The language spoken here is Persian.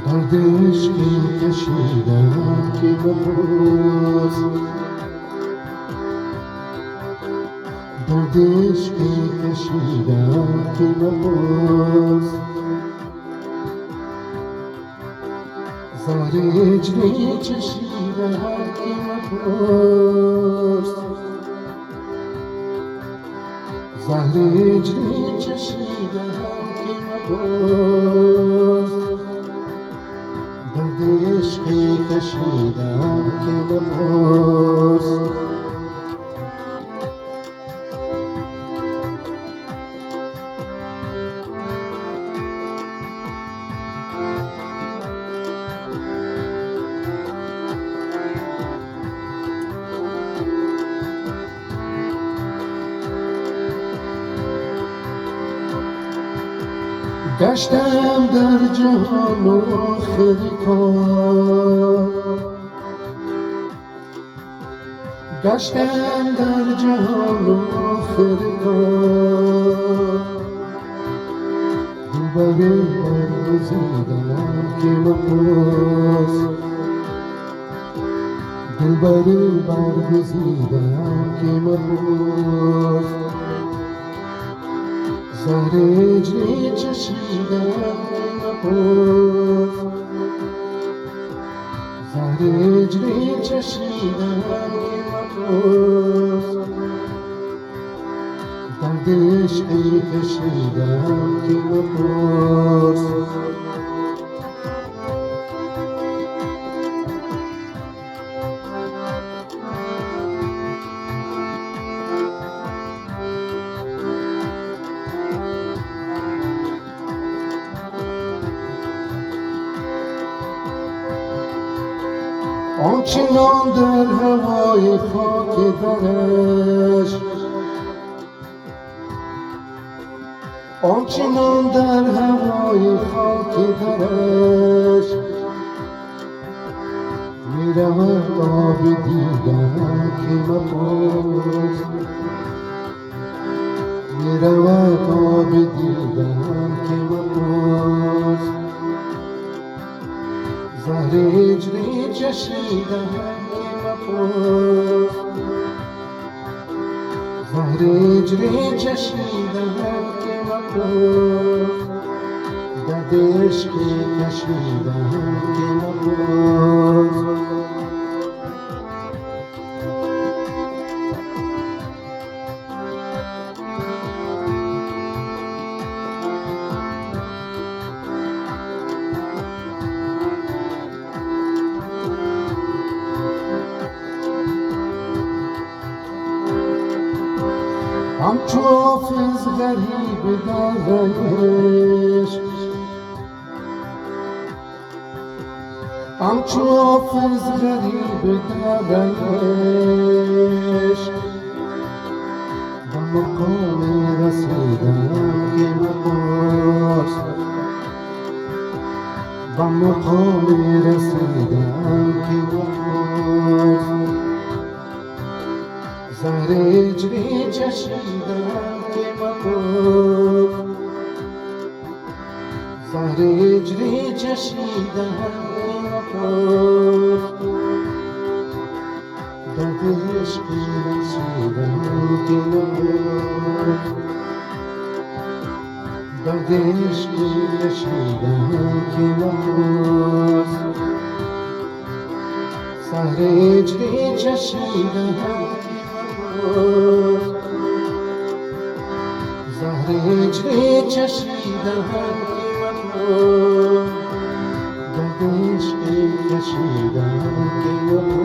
درد عشقی کشیدم که بپرس، درد عشقی کشیدم که بپرس، زهر هجری چشیدم که بپرس، زهر هجری چشیدم که بپرس، درد عشقی کشیدم که بپرس. گشتم در جهان و آخر کار، گشتم در جهان و آخر کار، دلبر برگزیدم که بپرس، دلبر برگزیدم که بپرس، زهر هجری چشیدم که بپرس، زهر هجری چشیدم که بپرس، درد عشقی کشیدم که بپرس. آنچنان در هوای خاک درش، آنچنان در هوای خاک درش، میرود آب دیدن که بپرس، میرود آب دیدن که بپرس، زهر هجری چشیدم که بپرس، زهر هجری چشیدم که بپرس، درد عشقی کشیدم که بپرس. همچو حافظ غریب در عشق، همچو حافظ غریب در عشق، به مقام رسیدم که بپرس، به مقام رسیدم که بپرس، زهر هجری چشیدم که بپرس، زهر هجری چشیدم که بپرس، درد عشقی رسیدم که بپرس، درد عشقی کشیدم که بپرس، زهر هجری چشیدم زهر هجری چشیدم که بپرس، درد عشقی کشیدم که بپرس.